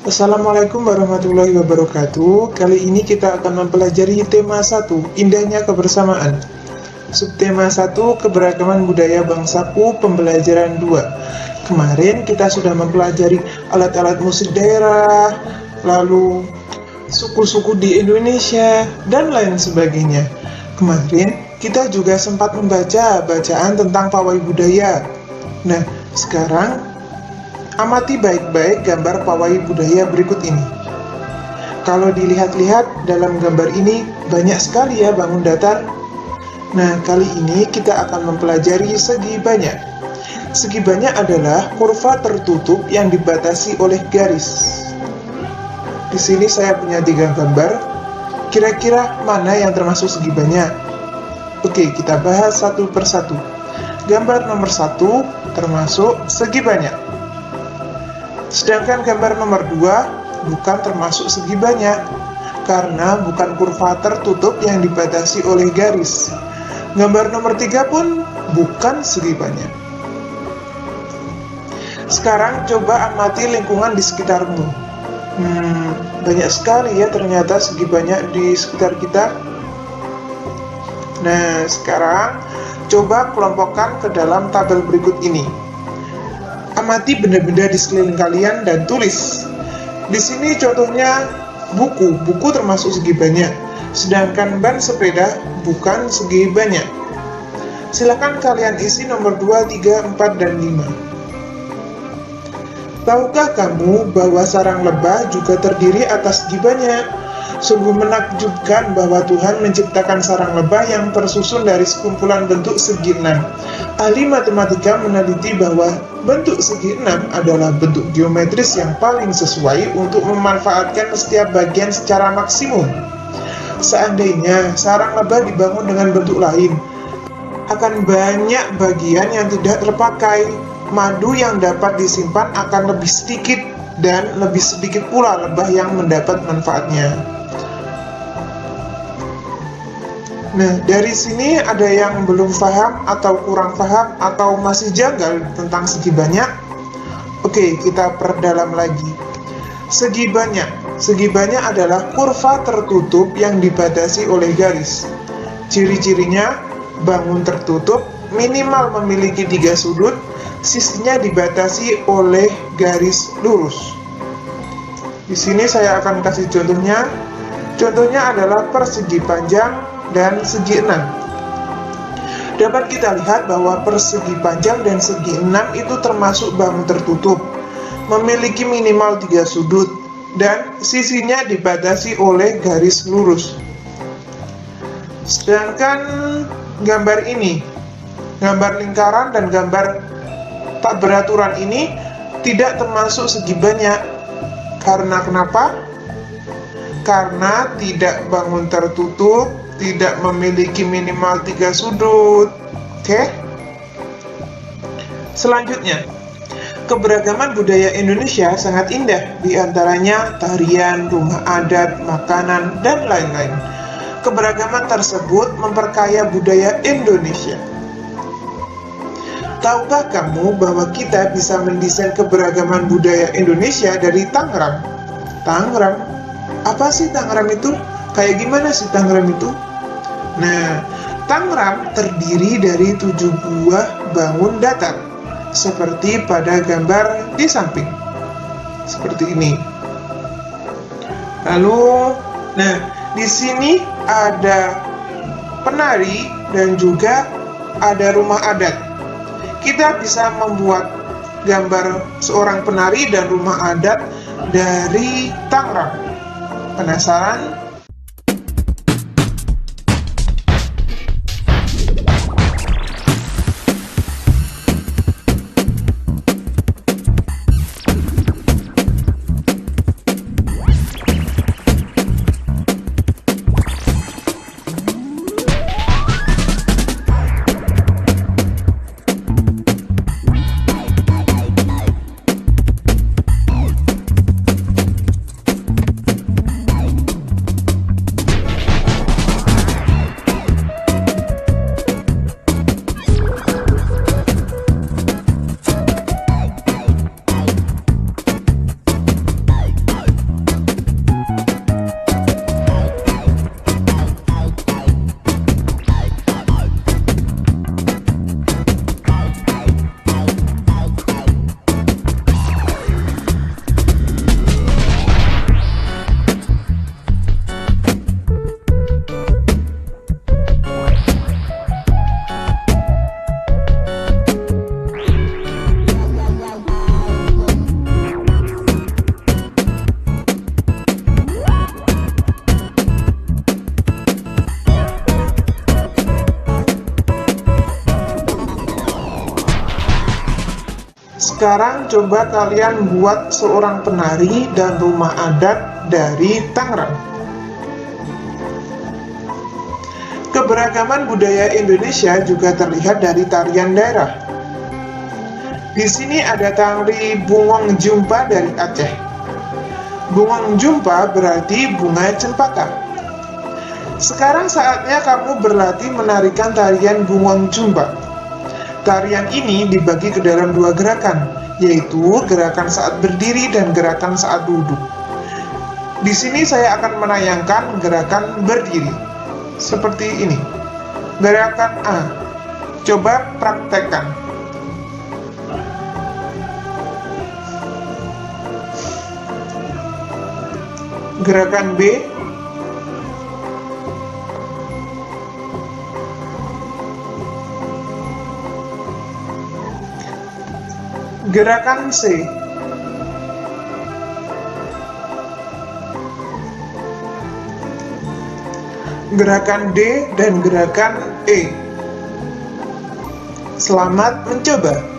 Assalamualaikum warahmatullahi wabarakatuh. Kali ini kita akan mempelajari tema 1, indahnya kebersamaan. Subtema 1, keberagaman budaya bangsaku, pembelajaran 2. Kemarin kita sudah mempelajari alat-alat musik daerah, lalu suku-suku di Indonesia, dan lain sebagainya. Kemarin kita juga sempat membaca bacaan tentang pawai budaya. Nah, sekarang amati baik-baik gambar pawai budaya berikut ini. Kalau dilihat-lihat dalam gambar ini banyak sekali ya bangun datar. Nah, kali ini kita akan mempelajari segi banyak. Segi banyak adalah kurva tertutup yang dibatasi oleh garis. Di sini saya punya 3 gambar. Kira-kira mana yang termasuk segi banyak? Oke, kita bahas satu persatu. Gambar nomor 1 termasuk segi banyak. Sedangkan gambar nomor 2 bukan termasuk segi banyak, karena bukan kurva tertutup yang dibatasi oleh garis. Gambar nomor 3 pun bukan segi banyak. Sekarang coba amati lingkungan di sekitarmu. Banyak sekali ya ternyata segi banyak di sekitar kita. Nah, sekarang coba kelompokkan ke dalam tabel berikut ini. Amati benda-benda di sekeliling kalian dan tulis. Di sini contohnya buku termasuk segi banyak, sedangkan ban sepeda bukan segi banyak. Silakan kalian isi nomor 2, 3, 4, dan 5. Tahukah kamu bahwa sarang lebah juga terdiri atas segi banyak? Sungguh menakjubkan bahwa Tuhan menciptakan sarang lebah yang tersusun dari sekumpulan bentuk segi 6. Ahli matematika meneliti bahwa bentuk segi 6 adalah bentuk geometris yang paling sesuai untuk memanfaatkan setiap bagian secara maksimum. Seandainya sarang lebah dibangun dengan bentuk lain, akan banyak bagian yang tidak terpakai. Madu yang dapat disimpan akan lebih sedikit, dan lebih sedikit pula lebah yang mendapat manfaatnya. Nah, dari sini ada yang belum paham atau kurang paham atau masih janggal tentang segi banyak? Oke, kita perdalam lagi. Segi banyak adalah kurva tertutup yang dibatasi oleh garis. Ciri-cirinya, bangun tertutup minimal memiliki 3 sudut, sisinya dibatasi oleh garis lurus. Di sini saya akan kasih contohnya. Contohnya adalah persegi panjang dan segi 6. Dapat kita lihat bahwa persegi panjang dan segi 6 itu termasuk bangun tertutup, memiliki minimal 3 sudut, dan sisinya dibatasi oleh garis lurus. Sedangkan gambar ini, gambar lingkaran dan gambar tak beraturan ini tidak termasuk segi banyak. Karena kenapa? Karena tidak bangun tertutup, tidak memiliki minimal 3 sudut. Oke? Selanjutnya, keberagaman budaya Indonesia sangat indah, di antaranya tarian, rumah adat, makanan, dan lain-lain. Keberagaman tersebut memperkaya budaya Indonesia. Tahukah kamu bahwa kita bisa mendesain keberagaman budaya Indonesia dari Tangerang? Tangerang? Apa sih Tangerang itu? Kayak gimana sih Tangerang itu? Nah, Tangerang terdiri dari 7 buah bangun datar, seperti pada gambar di samping. Seperti ini. Lalu, nah, di sini ada penari dan juga ada rumah adat. Kita bisa membuat gambar seorang penari dan rumah adat dari Tangerang. Penasaran? Sekarang coba kalian buat seorang penari dan rumah adat dari Tangerang. Keberagaman budaya Indonesia juga terlihat dari tarian daerah. Di sini ada tari Bungong Jumpa dari Aceh. Bungong Jumpa berarti bunga cempaka. Sekarang saatnya kamu berlatih menarikan tarian Bungong Jumpa. Tarian ini dibagi ke dalam dua gerakan, yaitu gerakan saat berdiri dan gerakan saat duduk. Di sini saya akan menayangkan gerakan berdiri, seperti ini. Gerakan A, coba praktekkan. Gerakan B, gerakan C, gerakan D, dan gerakan E. Selamat mencoba.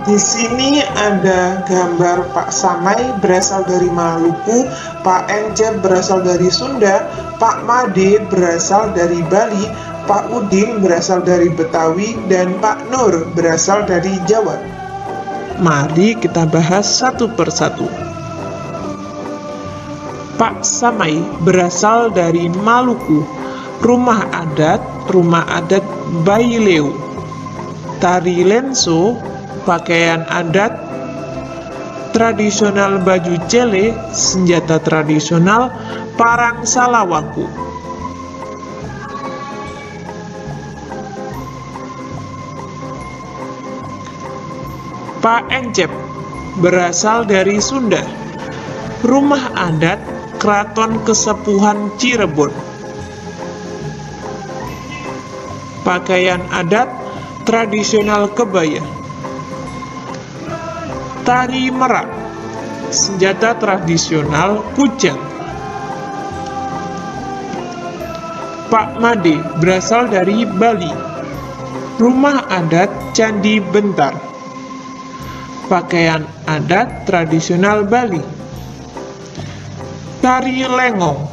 Di sini ada gambar Pak Samai berasal dari Maluku, Pak Encep berasal dari Sunda, Pak Made berasal dari Bali, Pak Udin berasal dari Betawi, dan Pak Nur berasal dari Jawa. Mari kita bahas satu persatu. Pak Samai berasal dari Maluku, rumah adat Baileu, tari lenso, pakaian adat tradisional baju cele, senjata tradisional, parang salawaku. Pak Encep berasal dari Sunda, rumah adat Keraton Kesepuhan Cirebon, pakaian adat tradisional kebaya, tari merak, senjata tradisional kujang. Pak Made berasal dari Bali, rumah adat Candi Bentar, pakaian adat tradisional Bali, tari lengong,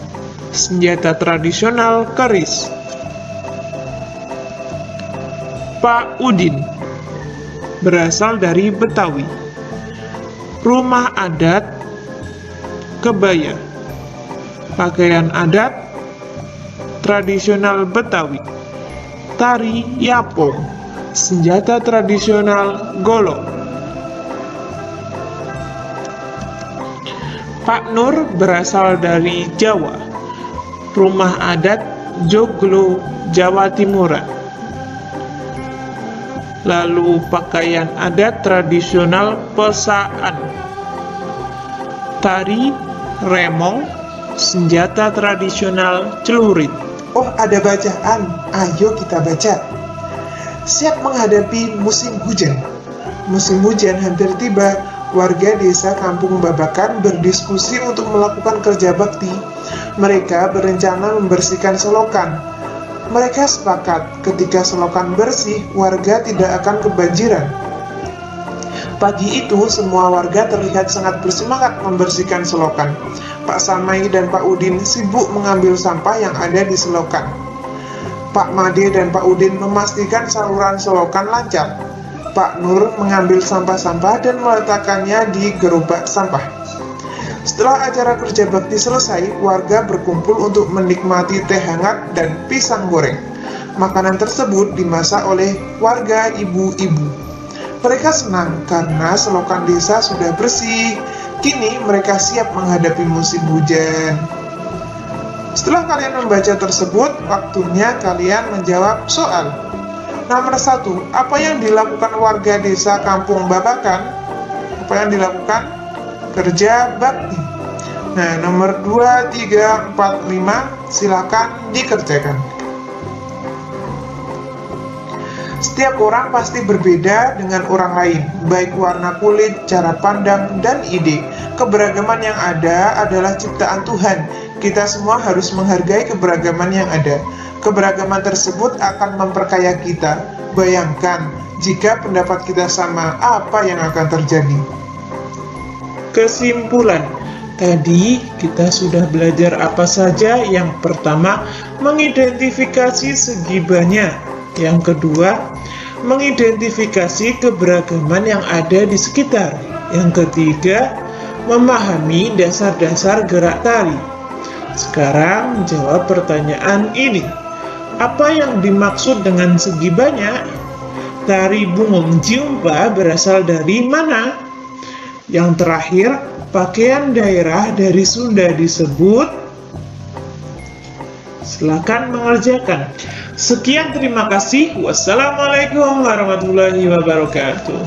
senjata tradisional keris. Pak Udin berasal dari Betawi, rumah adat kebaya, pakaian adat tradisional Betawi, tari yapong, senjata tradisional golok. Pak Nur berasal dari Jawa, rumah adat Joglo, Jawa Timuran. Lalu pakaian adat tradisional Pesaan, tari remong, senjata tradisional celurit. Oh, ada bacaan, ayo kita baca. Siap menghadapi musim hujan. Musim hujan hampir tiba. Warga desa Kampung Babakan berdiskusi untuk melakukan kerja bakti. Mereka berencana membersihkan selokan. Mereka sepakat ketika selokan bersih, warga tidak akan kebanjiran. Pagi itu, semua warga terlihat sangat bersemangat membersihkan selokan. Pak Samai dan Pak Udin sibuk mengambil sampah yang ada di selokan. Pak Made dan Pak Udin memastikan saluran selokan lancar. Pak Nur mengambil sampah-sampah dan meletakkannya di gerobak sampah. Setelah acara kerja bakti selesai, warga berkumpul untuk menikmati teh hangat dan pisang goreng. Makanan tersebut dimasak oleh warga ibu-ibu. Mereka senang karena selokan desa sudah bersih. Kini mereka siap menghadapi musim hujan. Setelah kalian membaca tersebut, waktunya kalian menjawab soal. Nomor 1, apa yang dilakukan warga desa Kampung Babakan? Apa yang dilakukan? Kerja bakti. Nah, nomor 2, 3, 4, 5, silakan dikerjakan. Setiap orang pasti berbeda dengan orang lain, baik warna kulit, cara pandang, dan ide. Keberagaman yang ada adalah ciptaan Tuhan. Kita semua harus menghargai keberagaman yang ada. Keberagaman tersebut akan memperkaya kita. Bayangkan, Jika pendapat kita sama, apa yang akan terjadi? Kesimpulan, tadi kita sudah belajar apa saja. Yang pertama, mengidentifikasi segi banyak. Yang kedua, mengidentifikasi keberagaman yang ada di sekitar. Yang ketiga, memahami dasar-dasar gerak tari. Sekarang jawab pertanyaan ini. Apa yang dimaksud dengan segi banyak? Tari Bungong Jiumpa berasal dari mana? Yang terakhir, pakaian daerah dari Sunda disebut. Silakan mengerjakan. Sekian, terima kasih. Wassalamualaikum warahmatullahi wabarakatuh.